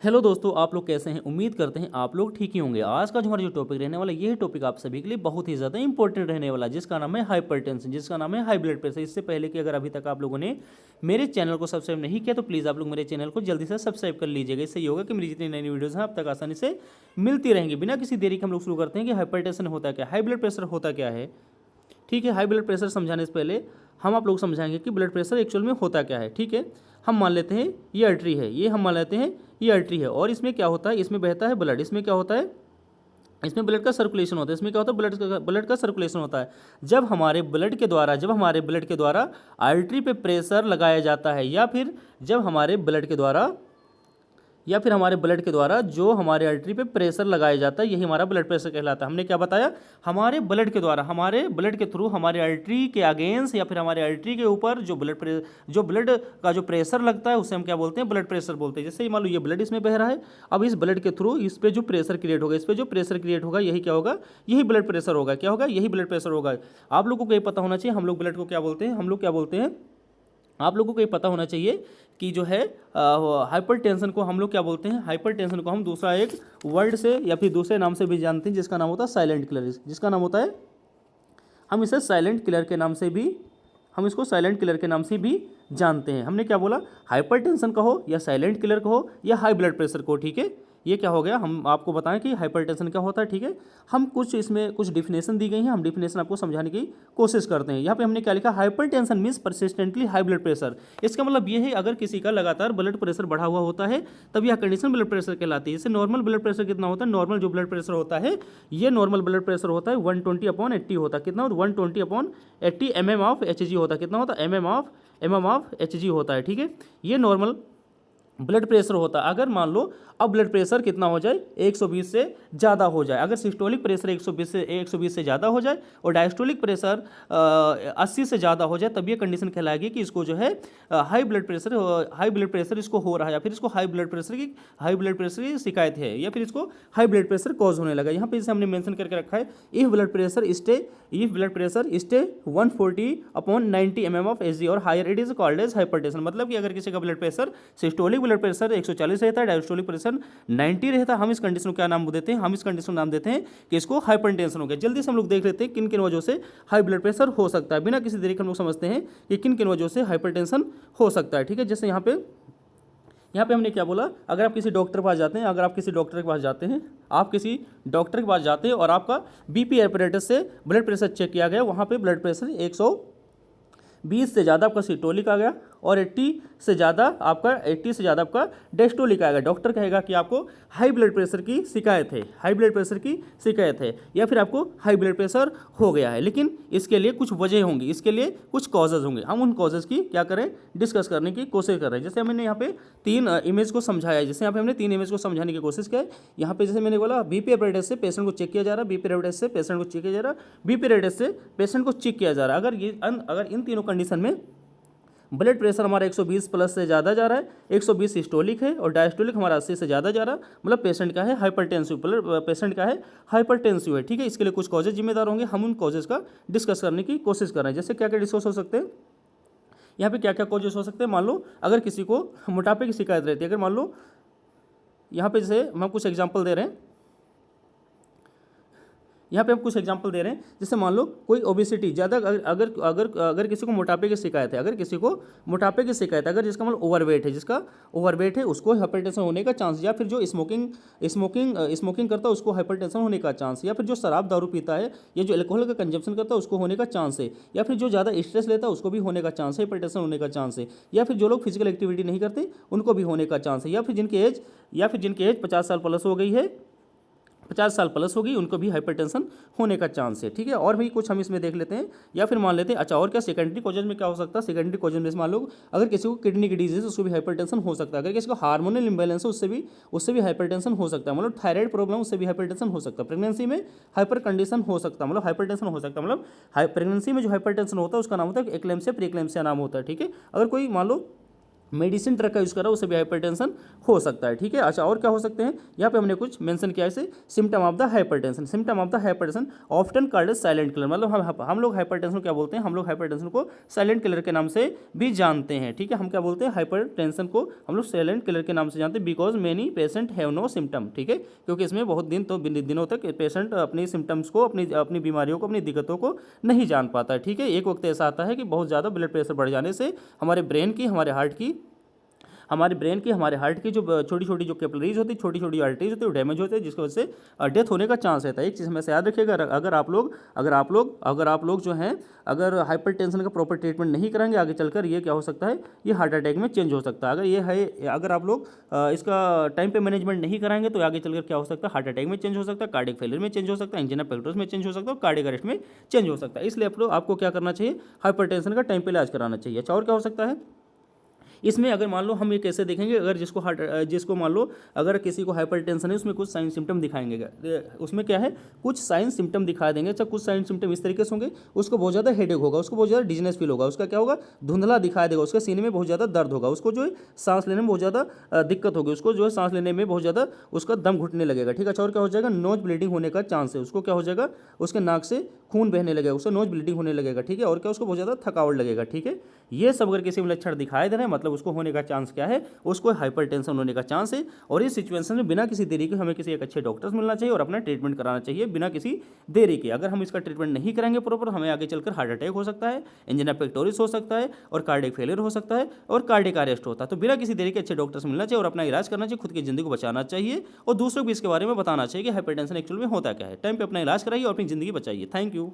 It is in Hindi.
हेलो दोस्तों, आप लोग कैसे हैं। उम्मीद करते हैं आप लोग ठीक ही होंगे। आज का जो हमारा जो टॉपिक रहने वाला ये टॉपिक आप सभी के लिए बहुत ही ज़्यादा इंपॉर्टेंट रहने वाला है, जिसका नाम है हाइपरटेंशन, जिसका नाम है हाई ब्लड प्रेशर। इससे पहले कि अगर अभी तक आप लोगों ने मेरे चैनल को सब्सक्राइब नहीं किया तो प्लीज़ आप लोग मेरे चैनल को जल्दी से सब्सक्राइब कर लीजिएगा। इससे ये होगा कि मेरी जितनी नई वीडियोज़ हैं आप तक आसानी से मिलती रहेंगी। बिना किसी देरी के हम लोग शुरू करते हैं कि हाइपरटेंशन होता क्या, हाई ब्लड प्रेशर होता क्या है। ठीक है, हाई ब्लड प्रेशर समझाने से पहले हम आप लोग समझाएंगे कि ब्लड प्रेशर एक्चुअल में होता क्या है। ठीक है, हम मान लेते हैं ये आर्टरी है, ये हम मान लेते हैं ये आर्टरी है, और इसमें क्या होता है, इसमें बहता है ब्लड। इसमें क्या होता है, इसमें ब्लड का सर्कुलेशन होता है। इसमें क्या होता है, ब्लड का सर्कुलेशन होता है। जब हमारे ब्लड के द्वारा आर्टरी पे प्रेशर लगाया जाता है, या फिर हमारे ब्लड के द्वारा जो हमारे आर्टरी पे प्रेशर लगाया जाता है, यही हमारा ब्लड प्रेशर कहलाता है। हमने क्या बताया, हमारे ब्लड के थ्रू हमारे आर्टरी के अगेंस्ट या फिर हमारे आर्टरी के ऊपर जो ब्लड का जो प्रेशर लगता है उसे हम क्या बोलते हैं, ब्लड प्रेशर बोलते हैं। जैसे मान लो ये ब्लड इसमें बह रहा है, अब इस ब्लड के थ्रू इस पे जो प्रेशर क्रिएट होगा, यही क्या होगा, यही ब्लड प्रेशर होगा। क्या होगा, यही ब्लड प्रेशर होगा। आप लोगों को ये पता होना चाहिए हम लोग ब्लड को क्या बोलते हैं, आप लोगों को ये पता होना चाहिए कि जो है हाइपरटेंशन को हम लोग क्या बोलते हैं। हाइपरटेंशन को हम दूसरा एक वर्ड से या फिर दूसरे नाम से भी जानते हैं, जिसका नाम होता है साइलेंट किलर। जिसका नाम होता है, हम इसे साइलेंट किलर के नाम से भी, हम इसको साइलेंट किलर के नाम से भी जानते हैं। हमने क्या बोला, हाइपरटेंशन कहो या साइलेंट किलर कहो या हाई ब्लड प्रेशर को। ठीक है, ये क्या हो गया, हम आपको बताएं कि हाइपरटेंशन क्या होता है। ठीक है, हम इसमें कुछ डिफिनेशन दी गई हैं, हम डिफिनेशन आपको समझाने की कोशिश करते हैं। यहाँ पे हमने क्या लिखा, hypertension means persistently high blood pressure. इसका मतलब ये है, अगर किसी का लगातार ब्लड प्रेशर बढ़ा हुआ होता है तब यह कंडीशन ब्लड प्रेशर कहलाती है। जैसे नॉर्मल ब्लड प्रेशर कितना होता है, नॉर्मल जो ब्लड प्रेशर होता है, ये नॉर्मल ब्लड प्रेशर होता है 120/80 होता है। कितना होता है, 120/80 mm/Hg होता है। कितना होता है, mm/Hg होता है। ठीक है, ये नॉर्मल ब्लड प्रेशर होता है। अगर मान लो अब ब्लड प्रेशर कितना हो जाए, 120 से ज़्यादा हो जाए, अगर सिस्टोलिक प्रेशर 120 से ज़्यादा हो जाए और डायस्टोलिक प्रेशर 80 से ज़्यादा हो जाए, तब ये कंडीशन कहलाएगी कि इसको जो है हाई ब्लड प्रेशर इसको हो रहा है, या फिर इसको हाई ब्लड प्रेशर की शिकायत है, या फिर इसको हाई ब्लड प्रेशर कॉज होने लगा। यहाँ पे जैसे हमने मेंशन करके रखा है, if blood pressure stay 140/90 mm/Hg और higher, it is called as hypertension. मतलब कि अगर किसी का blood pressure, systolic blood pressure 140 रहता है, डायस्टोलिक प्रेशर 90 रहता है, हम इस कंडीशन को क्या नाम देते हैं, हम इस कंडीशन को नाम देते हैं कि इसको हाइपरटेंशन हो गया। जल्दी से हम लोग देख लेते हैं किन किन वजहों से हाई ब्लड प्रेशर हो सकता है। बिना किसी देरी के हम लोग समझते हैं कि किन किन वजहों से हाइपरटेंशन हो सकता है। ठीक है, जैसे यहाँ पे हमने क्या बोला, अगर आप किसी डॉक्टर के पास जाते हैं, और आपका बीपी एपरेटस से ब्लड प्रेशर चेक किया गया, वहाँ पे ब्लड प्रेशर 120 से ज़्यादा आपका सिस्टोलिक आ गया और 80 से ज़्यादा आपका डायस्टोलिक आएगा। डॉक्टर कहेगा कि आपको हाई ब्लड प्रेशर की शिकायत है, या फिर आपको हाई ब्लड प्रेशर हो गया है। लेकिन इसके लिए कुछ वजह होंगी, इसके लिए कुछ कॉजेज़ होंगे। हम उन कॉजेज़ की क्या करें, डिस्कस करने की कोशिश कर रहे हैं। जैसे हमने यहाँ पे 3 इमेज को समझाया है, जैसे यहाँ पे हमने 3 इमेज को समझाने की कोशिश की है। यहाँ पे जैसे मैंने बोला, बीपी एपरेटस से पेशेंट को चेक किया जा रहा है, बीपी रेडियस से पेशेंट को चेक किया जा रहा है। अगर इन तीनों कंडीशन में ब्लड प्रेशर हमारा 120 प्लस से ज़्यादा जा रहा है, 120 सिस्टोलिक है और डायस्टोलिक हमारा 80 से ज़्यादा जा रहा है, मतलब पेशेंट का है हाइपरटेंसिव है। ठीक है, इसके लिए कुछ कॉजेज जिम्मेदार होंगे, हम उन कॉजेज का डिस्कस करने की कोशिश कर रहे हैं। जैसे क्या क्या डिस्कस हो सकते हैं, यहाँ पे क्या क्या कॉजेज हो सकते हैं। मान लो अगर किसी को मोटापे की शिकायत रहती है, अगर मान लो यहाँ पे जैसे हम कुछ एग्जाम्पल दे रहे हैं, जैसे मान लो कोई ओबेसिटी ज़्यादा, अगर किसी को मोटापे की शिकायत है, अगर जिसका मतलब ओवरवेट है उसको हाइपरटेंशन होने का चांस, या फिर जो स्मोकिंग करता है उसको हाइपरटेंशन होने का चांस, या फिर जो शराब दारू पीता है या जो अल्कोहल का कंजप्शन करता है उसको होने का चांस है, या फिर जो ज़्यादा स्ट्रेस लेता है उसको भी होने का चांस है, हाइपरटेंशन होने का चांस है, या फिर जो लोग फिजिकल एक्टिविटी नहीं करते उनको भी होने का चांस है, या फिर जिनकी एज 50 साल प्लस हो गई है, 50 साल प्लस होगी, उनको भी हाइपरटेंशन होने का चांस है। ठीक है, और भी कुछ हम इसमें देख लेते हैं, या फिर मान लेते हैं। अच्छा, और क्या सेकेंडरी कॉजेज में क्या हो सकता है, सेकेंडरी कॉजेज में मान लो अगर किसी को किडनी की डिजीज है उसको भी हाइपरटेंशन हो सकता है, अगर किसी को हार्मोनल इम्बैलेंस है उससे भी हाइपरटेंशन हो सकता है, मतलब थायराइड प्रॉब्लम उससे भी हाइपरटेंशन हो सकता है। प्रेगनेंसी में हाइपर कंडीशन हो सकता है, मतलब हाइपरटेंशन हो सकता है, मतलब प्रेगनेंसी में जो हाइपरटेंशन होता है उसका नाम होता है एक्लेम्सिया, प्रीक्लेम्सिया नाम होता है। ठीक है, अगर कोई मान लो मेडिसिन ड्रग का यूज़ कर रहा है उसे भी हाइपरटेंशन हो सकता है। ठीक है, अच्छा और क्या हो सकते हैं, यहाँ पे हमने कुछ मेंशन किया है, symptom of the hypertension. Symptom of the hypertension often called as silent killer, मतलब हम लोग हाइपरटेंशन को क्या बोलते हैं, हम लोग हाइपरटेंशन को साइलेंट किलर के नाम से भी जानते हैं। ठीक है, हम क्या बोलते हैं, हाइपरटेंशन को हम लोग साइलेंट किलर के नाम से जानते हैं, because many patient have no symptom. ठीक है, क्योंकि इसमें बहुत दिनों तक पेशेंट अपनी सिम्टम्स को, अपनी बीमारियों को, अपनी दिक्कतों को नहीं जान पाता है। ठीक है, एक वक्त ऐसा आता है कि बहुत ज़्यादा ब्लड प्रेशर बढ़ जाने से हमारे ब्रेन की, हमारे हार्ट की जो छोटी छोटी जो कैपिलरीज होती है, छोटी छोटी आर्टरीज होती है, वो डैमेज होते हैं, जिसकी वजह से डेथ होने का चांस रहता है। एक चीज़ हमेशा याद रखिएगा, अगर आप लोग जो हैं, अगर हाइपरटेंशन का प्रॉपर ट्रीटमेंट नहीं कराएंगे, आगे चलकर ये क्या हो सकता है, ये हार्ट अटैक में चेंज हो सकता है। अगर आप लोग इसका टाइम पे मैनेजमेंट नहीं कराएंगे तो आगे चलकर क्या हो सकता है, हार्ट अटैक में चेंज हो सकता है, कार्डियक फेलियर में चेंज हो सकता है, एंजिना पेक्टोरिस में चेंज हो सकता है, और कार्डियक अरेस्ट में चेंज हो सकता है। इसलिए आपको क्या करना चाहिए, हाइपरटेंशन का टाइम पे इलाज कराना चाहिए। अच्छा और क्या हो सकता है इसमें, अगर मान लो हम ये कैसे देखेंगे, अगर जिसको मान लो अगर किसी को हाइपरटेंशन है, उसमें कुछ साइन सिम्टम दिखाएंगे, उसमें क्या है, कुछ साइन सिम्टम दिखा देंगे। अच्छा, कुछ साइन सिम्टम इस तरीके से होंगे, उसको बहुत ज़्यादा हेडेक होगा, उसको बहुत ज़्यादा डिजनेस फील होगा, उसका क्या होगा, धुंधला दिखाई देगा, उसके सीने में बहुत ज़्यादा दर्द होगा, उसको जो है सांस लेने में बहुत ज़्यादा दिक्कत होगी, उसको जो है सांस लेने में बहुत ज़्यादा उसका दम घुटने लगेगा। ठीक है, और क्या हो जाएगा, नोज ब्लीडिंग होने का चांस है, उसको क्या हो जाएगा, उसके नाक से खून बहने लगेगा, उससे नोज ब्लीडिंग होने लगेगा। ठीक है, और क्या, उसको बहुत ज़्यादा थकावट लगेगा। ठीक है, ये सब अगर किसी में लक्षण दिखाई दे रहे हैं, मतलब उसको होने का चांस क्या है, उसको हाइपरटेंशन होने का चांस है। और इस सिचुएशन में बिना किसी देरी के हमें किसी एक अच्छे डॉक्टर से मिलना चाहिए और अपना ट्रीटमेंट कराना चाहिए बिना किसी देरी के। अगर हम इसका ट्रीटमेंट नहीं करेंगे प्रॉपर, हमें आगे चलकर हार्ट अटैक हो सकता है, एंजिना पेक्टोरिस हो सकता है, और कार्डियक फेलियर हो सकता है, और कार्डियक अरेस्ट होता है। तो बिना किसी देरी के अच्छे डॉक्टर से मिलना चाहिए और अपना इलाज करना चाहिए, खुद की जिंदगी को बचाना चाहिए और दूसरों को इसके बारे में बताना चाहिए कि हाइपरटेंशन एक्चुअल में होता क्या है। टाइम पे अपना इलाज कराइए और अपनी जिंदगी बचाइए। Thank you.